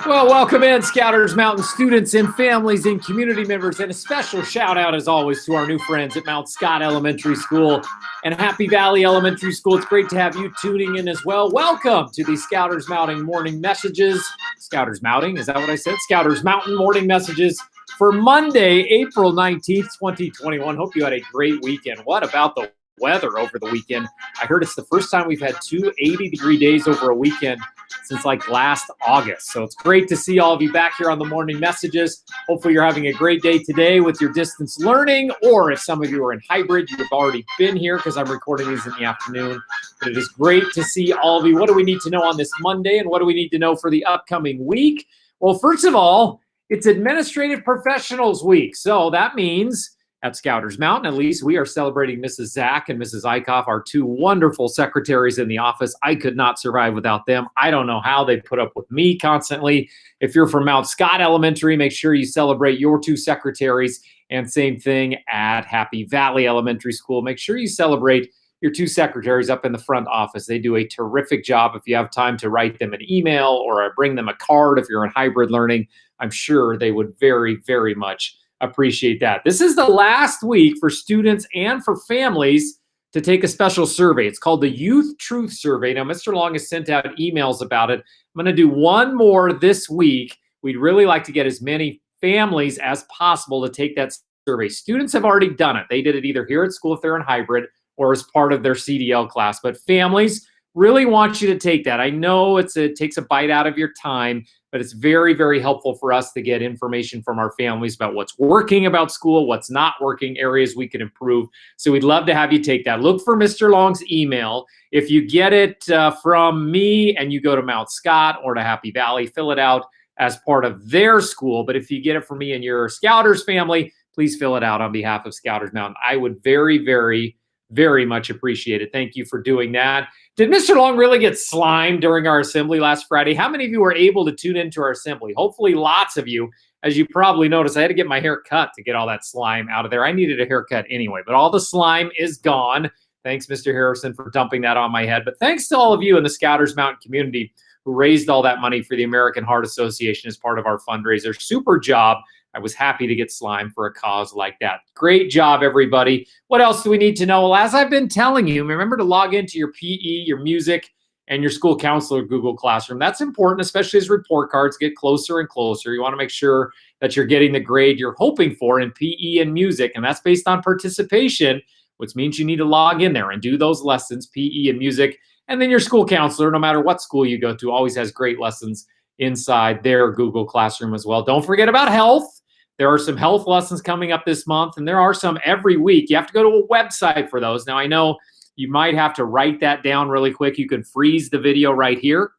Well, welcome in, Scouters Mountain students and families and community members, and a special shout out, as always, to our new friends at Mount Scott Elementary School and Happy Valley Elementary School. It's great to have you tuning in as well. Welcome to the Scouters Mountain Morning Messages. Scouters Mounting, is that what I said? Scouters Mountain Morning Messages for Monday, April 19th, 2021. Hope you had a great weekend. What about the weather over the weekend? I heard it's the first time we've had 2 80-degree days over a weekend since like last August. So it's great to see all of you back here on the Morning Messages. Hopefully you're having a great day today with your distance learning, or if some of you are in hybrid, you've already been here because I'm recording these in the afternoon. But it is great to see all of you. What do we need to know on this Monday, and what do we need to know for the upcoming week? Well, first of all, it's Administrative Professionals Week. So that means at Scouters Mountain, at least, we are celebrating Mrs. Zach and Mrs. Eichhoff, our two wonderful secretaries in the office. I could not survive without them. I don't know how they put up with me constantly. If you're from Mount Scott Elementary, make sure you celebrate your two secretaries. And same thing at Happy Valley Elementary School. Make sure you celebrate your two secretaries up in the front office. They do a terrific job. If you have time to write them an email or bring them a card, if you're in hybrid learning, I'm sure they would very, very much appreciate that. This is the last week for students and for families to take a special survey. It's called the Youth Truth Survey. Now, Mr. Long has sent out emails about it. I'm going to do one more this week. We'd really like to get as many families as possible to take that survey. Students have already done it. They did it either here at school if they're in hybrid or as part of their CDL class. But families really want you to take that. I know it takes a bite out of your time, but it's very, very helpful for us to get information from our families about what's working about school, what's not working, areas we can improve. So we'd love to have you take that. Look for Mr. Long's email. If you get it from me and you go to Mount Scott or to Happy Valley, fill it out as part of their school. But if you get it from me and your Scouters family, please fill it out on behalf of Scouters Mountain. I would very, very, very much appreciate it. Thank you for doing that. Did Mr. Long really get slimed during our assembly last Friday? How many of you were able to tune into our assembly? Hopefully lots of you. As you probably noticed, I had to get my hair cut to get all that slime out of there. I needed a haircut anyway, but all the slime is gone. Thanks, Mr. Harrison, for dumping that on my head. But thanks to all of you in the Scouters Mountain community who raised all that money for the American Heart Association as part of our fundraiser. Super job. I was happy to get slime for a cause like that. Great job, everybody. What else do we need to know? Well, as I've been telling you, remember to log into your PE, your music, and your school counselor Google Classroom. That's important, especially as report cards get closer and closer. You want to make sure that you're getting the grade you're hoping for in PE and music, and that's based on participation, which means you need to log in there and do those lessons, PE and music. And then your school counselor, no matter what school you go to, always has great lessons inside their Google Classroom as well. Don't forget about health. There are some health lessons coming up this month, and there are some every week. You have to go to a website for those. Now, I know you might have to write that down really quick. You can freeze the video right here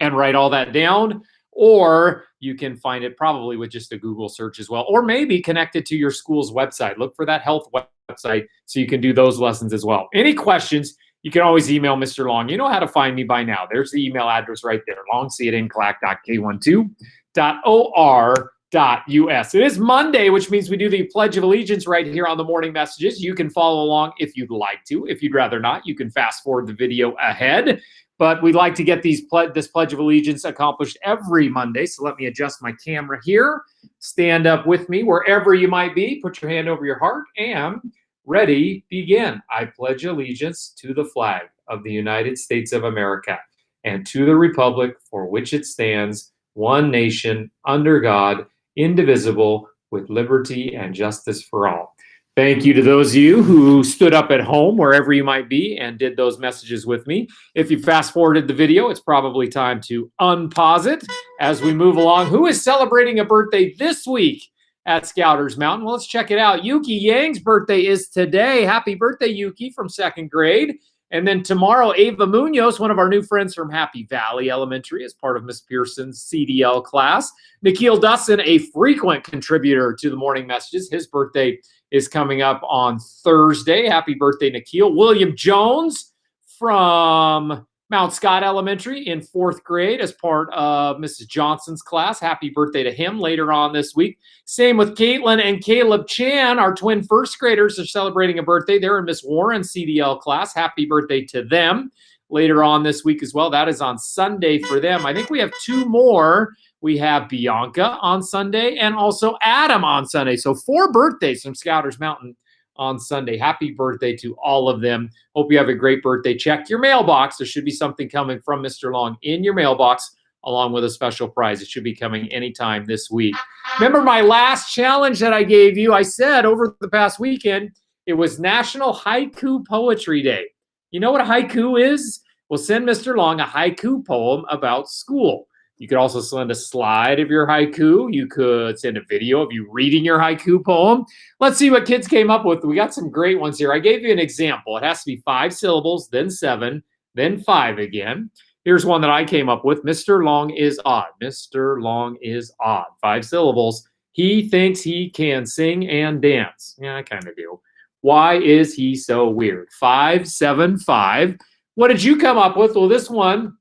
and write all that down, or you can find it probably with just a Google search as well, or maybe connect it to your school's website. Look for that health website so you can do those lessons as well. Any questions, you can always email Mr. Long. You know how to find me by now. There's the email address right there, longc@nclac.k12.or. .us. It is Monday, which means we do the Pledge of Allegiance right here on the Morning Messages. You can follow along if you'd like to. If you'd rather not, you can fast forward the video ahead. But we'd like to get this Pledge of Allegiance accomplished every Monday. So let me adjust my camera here. Stand up with me wherever you might be. Put your hand over your heart and ready, begin. I pledge allegiance to the flag of the United States of America and to the republic for which it stands, one nation, under God, indivisible, with liberty and justice for all. Thank you to those of you who stood up at home, wherever you might be, and did those messages with me. If you fast forwarded the video, it's probably time to unpause it as we move along. Who is celebrating a birthday this week at Scouters Mountain? Well, let's check it out. Yuki Yang's birthday is today. Happy birthday, Yuki, from second grade. And then tomorrow, Ava Munoz, one of our new friends from Happy Valley Elementary, as part of Miss Pearson's CDL class. Nikhil Dustin, a frequent contributor to the Morning Messages. His birthday is coming up on Thursday. Happy birthday, Nikhil. William Jones from Mount Scott Elementary in fourth grade as part of Mrs. Johnson's class. Happy birthday to him later on this week. Same with Caitlin and Caleb Chan, our twin first graders, are celebrating a birthday. They're in Miss Warren's CDL class. Happy birthday to them. later on this week as well. That is on Sunday for them. I think we have 2 more. We have Bianca on Sunday and also Adam on Sunday. So 4 birthdays from Scouters Mountain on Sunday. Happy birthday to all of them. Hope you have a great birthday. Check your mailbox. There should be something coming from Mr. Long in your mailbox along with a special prize. It should be coming anytime this week. Remember my last challenge that I gave you? I said over the past weekend, it was National Haiku Poetry Day. You know what a haiku is? Well, send Mr. Long a haiku poem about school. You could also send a slide of your haiku. You could send a video of you reading your haiku poem. Let's see what kids came up with. We got some great ones here. I gave you an example. It has to be 5 syllables, then 7, then 5 again. Here's one that I came up with. Mr. Long is odd. Mr. Long is odd. 5 syllables. He thinks he can sing and dance. Yeah, I kind of do. Why is he so weird? 5, 7, 5. What did you come up with? Well, this one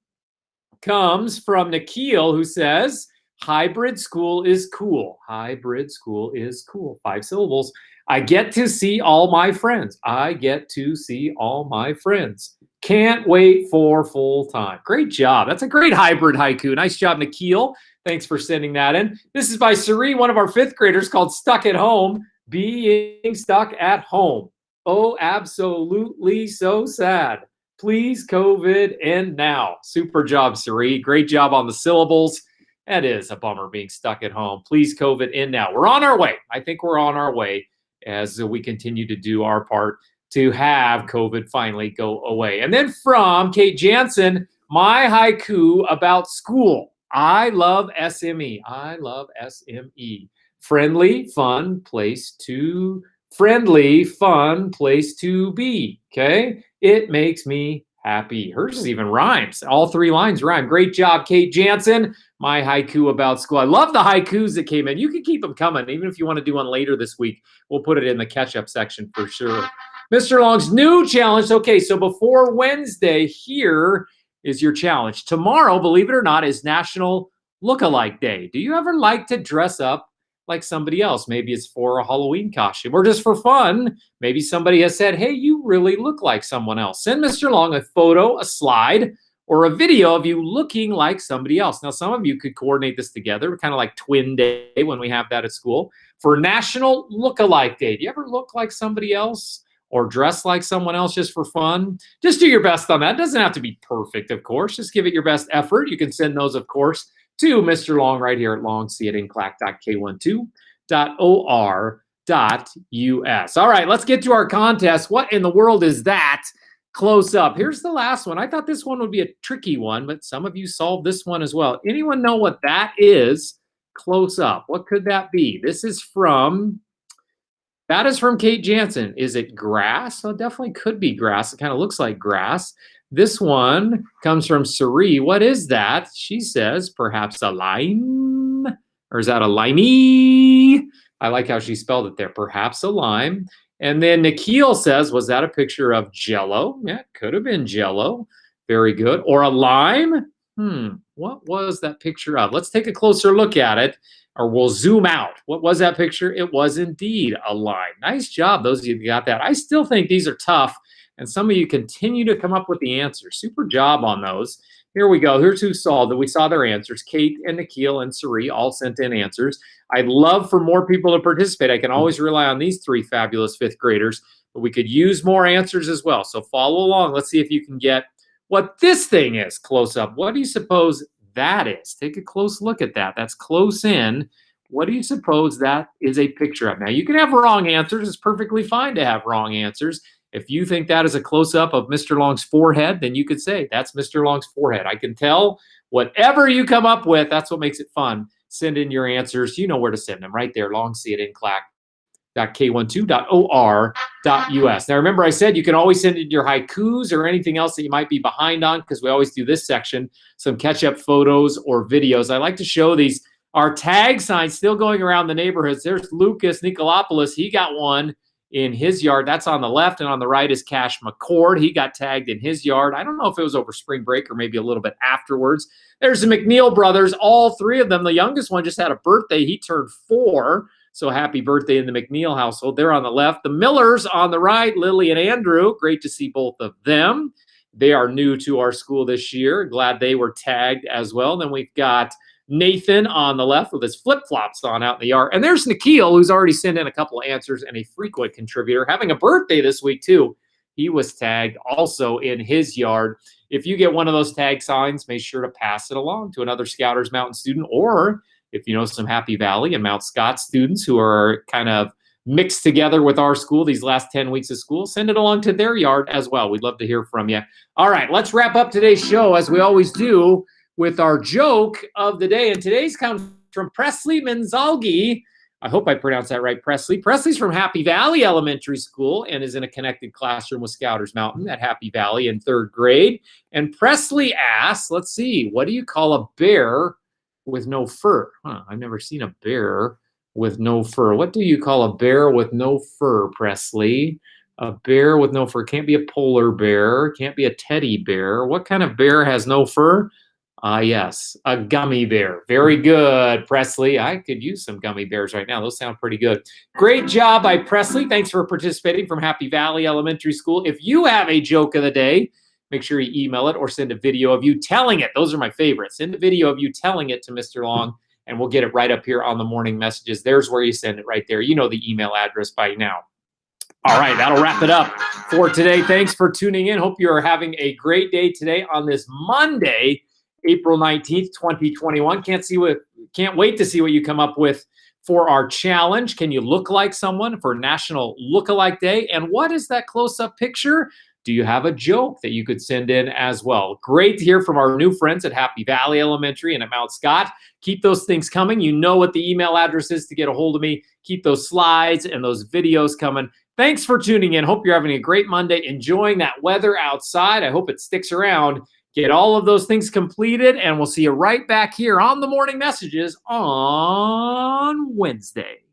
comes from Nikhil, who says, hybrid school is cool. Hybrid school is cool. 5 syllables. I get to see all my friends. I get to see all my friends. Can't wait for full time. Great job. That's a great hybrid haiku. Nice job, Nikhil. Thanks for sending that in. This is by Sari, one of our 5th graders, called Stuck at Home. Being stuck at home. Oh, absolutely so sad. Please, COVID, end now. Super job, Sari. Great job on the syllables. That is a bummer being stuck at home. Please, COVID, end now. We're on our way. I think we're on our way as we continue to do our part to have COVID finally go away. And then from Kate Janzen, my haiku about school. I love SME. I love SME. Friendly, fun place to be. Okay? It makes me happy. Hers even rhymes. All 3 lines rhyme. Great job, Kate Janzen. My haiku about school. I love the haikus that came in. You can keep them coming. Even if you want to do one later this week, we'll put it in the catch-up section for sure. Mr. Long's new challenge. Okay, so before Wednesday, here is your challenge. Tomorrow, believe it or not, is National Look-alike Day. Do you ever like to dress up like somebody else? Maybe it's for a Halloween costume or just for fun. Maybe somebody has said, hey, you really look like someone else. Send Mr. Long a photo, a slide, or a video of you looking like somebody else. Now, some of you could coordinate this together, kind of like Twin Day when we have that at school. For National Look-alike Day, do you ever look like somebody else or dress like someone else just for fun? Just do your best on that. It doesn't have to be perfect, of course. Just give it your best effort. You can send those, of course, to Mr. Long right here at longc@nclack.k12.or.us. All right, let's get to our contest. What in the world is that? Close up. Here's the last one. I thought this one would be a tricky one, but some of you solved this one as well. Anyone know what that is? Close up. What could that be? That is from Kate Janzen. Is it grass? Well, it definitely could be grass. It kind of looks like grass. This one comes from Sari. What is that? She says, perhaps a lime? Or is that a limey? I like how she spelled it there. Perhaps a lime. And then Nikhil says, was that a picture of Jell-O? Yeah, it could have been Jell-O. Very good. Or a lime? What was that picture of? Let's take a closer look at it, or we'll zoom out. What was that picture? It was indeed a lime. Nice job, those of you who got that. I still think these are tough, and some of you continue to come up with the answers. Super job on those. Here we go. Here's who solved it. We saw their answers. Kate and Nikhil and Sari all sent in answers. I'd love for more people to participate. I can always rely on these 3 fabulous 5th graders, but we could use more answers as well. So follow along. Let's see if you can get what this thing is close up. What do you suppose that is? Take a close look at that. That's close in. What do you suppose that is a picture of? Now, you can have wrong answers. It's perfectly fine to have wrong answers. If you think that is a close-up of Mr. Long's forehead, then you could say, that's Mr. Long's forehead. I can tell whatever you come up with. That's what makes it fun. Send in your answers. You know where to send them right there, longc@nclack.k12.or.us. Now, remember I said you can always send in your haikus or anything else that you might be behind on, because we always do this section, some catch-up photos or videos. I like to show these. Our tag signs still going around the neighborhoods. There's Lucas Nicolopoulos. He got one in his yard. That's on the left, and on the right is Cash McCord. He got tagged in his yard. I don't know if it was over spring break or maybe a little bit afterwards. There's the McNeil brothers, all 3 of them. The youngest one just had a birthday. He turned 4, so happy birthday in the McNeil household. They're on the left. The Millers on the right, Lily and Andrew. Great to see both of them. They are new to our school this year. Glad they were tagged as well. Then we've got Nathan on the left with his flip-flops on out in the yard. And there's Nikhil, who's already sent in a couple of answers and a frequent contributor, having a birthday this week too. He was tagged also in his yard. If you get one of those tag signs, make sure to pass it along to another Scouters Mountain student, or if you know some Happy Valley and Mount Scott students who are kind of mixed together with our school these last 10 weeks of school, send it along to their yard as well. We'd love to hear from you. All right, let's wrap up today's show as we always do with our joke of the day. And today's comes from Presley Menzalgi. I hope I pronounced that right, Presley. Presley's from Happy Valley Elementary School and is in a connected classroom with Scouters Mountain at Happy Valley in 3rd grade. And Presley asks, let's see, what do you call a bear with no fur? I've never seen a bear with no fur. What do you call a bear with no fur, Presley? A bear with no fur. Can't be a polar bear. Can't be a teddy bear. What kind of bear has no fur? Yes, a gummy bear. Very good, Presley. I could use some gummy bears right now. Those sound pretty good. Great job by Presley. Thanks for participating from Happy Valley Elementary School. If you have a joke of the day, make sure you email it or send a video of you telling it. Those are my favorites. Send a video of you telling it to Mr. Long, and we'll get it right up here on the morning messages. There's where you send it right there. You know the email address by now. All right, that'll wrap it up for today. Thanks for tuning in. Hope you are having a great day today on this Monday, April 19th, 2021. Can't wait to see what you come up with for our challenge. Can you look like someone for National Lookalike Day? And what is that close-up picture? Do you have a joke that you could send in as well? Great to hear from our new friends at Happy Valley Elementary and at Mount Scott. Keep those things coming. You know what the email address is to get a hold of me. Keep those slides and those videos coming. Thanks for tuning in. Hope you're having a great Monday, enjoying that weather outside. I hope it sticks around. Get all of those things completed, and we'll see you right back here on the Morning Messages on Wednesday.